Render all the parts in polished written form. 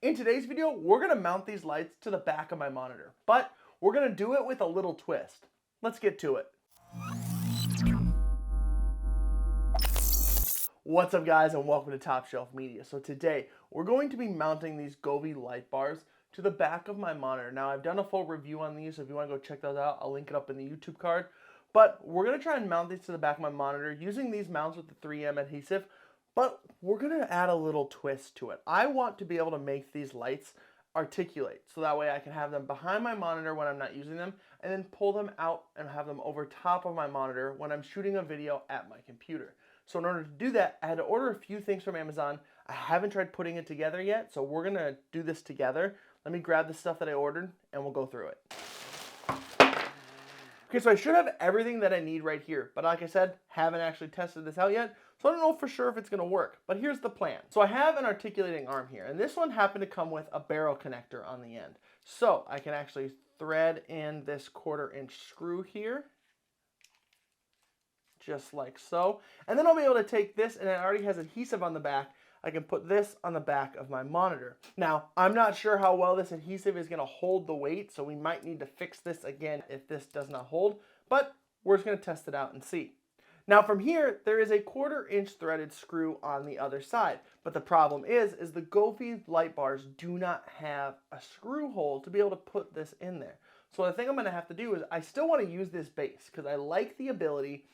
In today's video, we're going to mount these lights to the back of my monitor, but we're going to do it with a little twist. Let's get to it. What's up guys, and welcome to TopShelf Media. So today, we're going to be mounting these Govee Light Bars to the back of my monitor. Now I've done a full review on these, so if you want to go check those out, I'll link it up in the YouTube card. But we're going to try and mount these to the back of my monitor using these mounts with the 3M adhesive. But we're going to add a little twist to it. I want to be able to make these lights articulate, so that way I can have them behind my monitor when I'm not using them, and then pull them out and have them over top of my monitor when I'm shooting a video at my computer. So in order to do that, I had to order a few things from Amazon. I haven't tried putting it together yet, so we're going to do this together. Let me grab the stuff that I ordered, and we'll go through it. Okay, so I should have everything that I need right here, but like I said, haven't actually tested this out yet, so I don't know for sure if it's going to work, but here's the plan. So I have an articulating arm here, and this one happened to come with a barrel connector on the end. So I can actually thread in this 1/4 inch screw here, just like so. And then I'll be able to take this, and it already has adhesive on the back. I can put this on the back of my monitor. Now, I'm not sure how well this adhesive is going to hold the weight, so we might need to fix this again if this does not hold, but we're just going to test it out and see. Now from here, there is a 1/4 inch threaded screw on the other side, but the problem is the Govee light bars do not have a screw hole to be able to put this in there. So the thing I'm going to have to do is I still want to use this base because I like the ability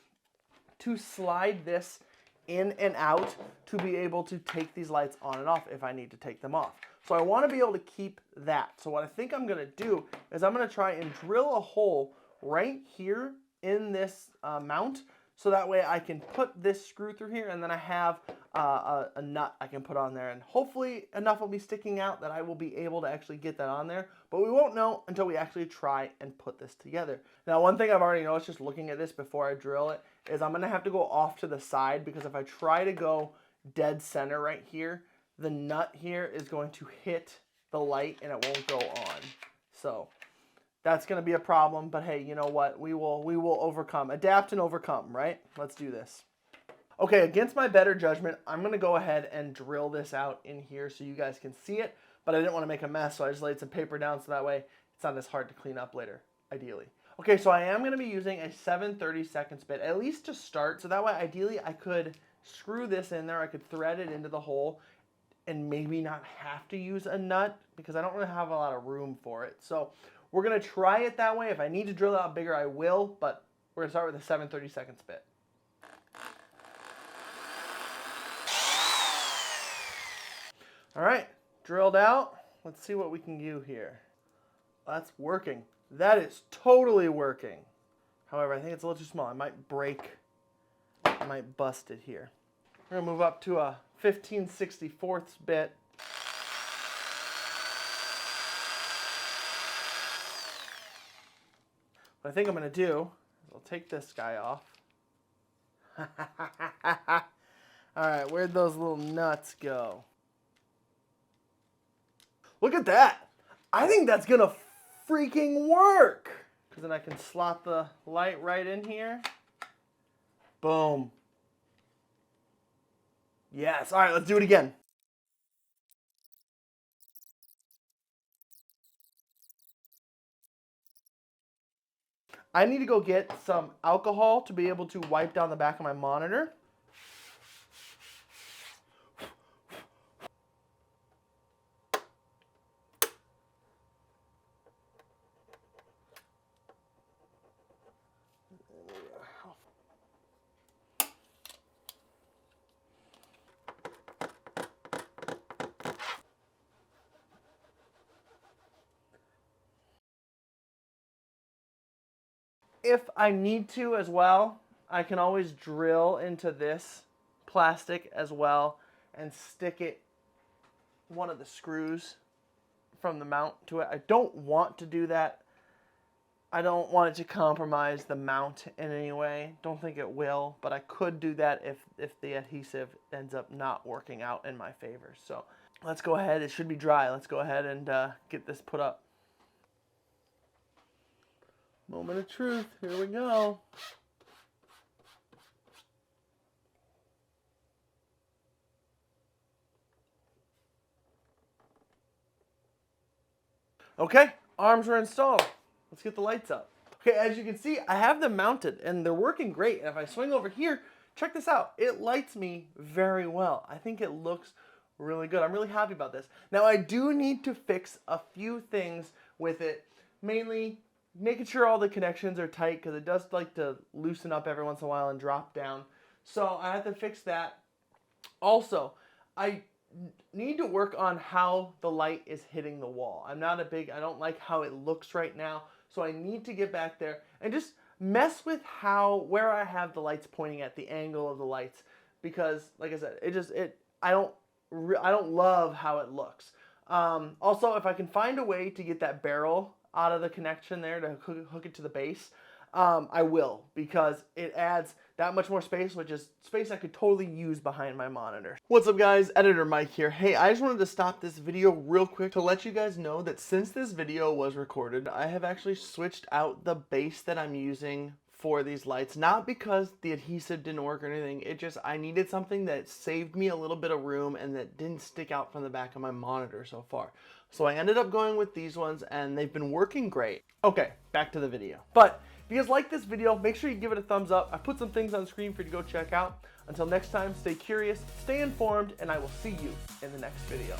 to slide this in and out to be able to take these lights on and off if I need to take them off. So I want to be able to keep that. So what I think I'm going to do is I'm going to try and drill a hole right here in this mount, so that way I can put this screw through here, and then I have a nut I can put on there, and hopefully enough will be sticking out that I will be able to actually get that on there, but we won't know until we actually try and put this together. Now one thing I've already noticed just looking at this before I drill it is I'm going to have to go off to the side, because if I try to go dead center right here, the nut here is going to hit the light and it won't go on. So that's going to be a problem, but hey, you know what? We will overcome. Adapt and overcome, right? Let's do this. Okay, against my better judgment, I'm going to go ahead and drill this out in here so you guys can see it, but I didn't want to make a mess, so I just laid some paper down so that way it's not as hard to clean up later, ideally. Okay, so I am going to be using a 7/32 bit, at least to start, so that way ideally I could screw this in there, I could thread it into the hole, and maybe not have to use a nut, because I don't really have a lot of room for it. So we're going to try it that way. If I need to drill it out bigger, I will, but we're going to start with a 7/32 bit. All right, drilled out. Let's see what we can do here. That's working. That is totally working. However, I think it's a little too small. I might break, I might bust it here. We're going to move up to a 15/64 bit. What I think I'm going to do is I'll take this guy off. All right, where'd those little nuts go? Look at that. I think that's going to freaking work. Because then I can slot the light right in here. Boom. Yes. All right, let's do it again. I need to go get some alcohol to be able to wipe down the back of my monitor. If I need to as well, I can always drill into this plastic as well and stick it, one of the screws from the mount to it. I don't want to do that. I don't want it to compromise the mount in any way. Don't think it will, but I could do that if the adhesive ends up not working out in my favor. So let's go ahead. It should be dry. Let's go ahead and get this put up. Moment of truth. Here we go. Okay, arms are installed. Let's get the lights up. Okay, as you can see, I have them mounted and they're working great. And if I swing over here, check this out. It lights me very well. I think it looks really good. I'm really happy about this. Now I do need to fix a few things with it, mainly making sure all the connections are tight because it does like to loosen up every once in a while and drop down. So I have to fix that. Also, I need to work on how the light is hitting the wall. I don't like how it looks right now. So I need to get back there and just mess with where I have the lights pointing at, the angle of the lights, because like I said, I don't love how it looks. Also, if I can find a way to get that barrel out of the connection there to hook it to the base, I will, because it adds that much more space, which is space I could totally use behind my monitor. What's up guys, Editor Mike here. Hey, I just wanted to stop this video real quick to let you guys know that since this video was recorded, I have actually switched out the base that I'm using for these lights. Not because the adhesive didn't work or anything, I needed something that saved me a little bit of room and that didn't stick out from the back of my monitor so far. So I ended up going with these ones and they've been working great. Okay, back to the video. But if you guys like this video, make sure you give it a thumbs up. I put some things on the screen for you to go check out. Until next time, stay curious, stay informed, and I will see you in the next video.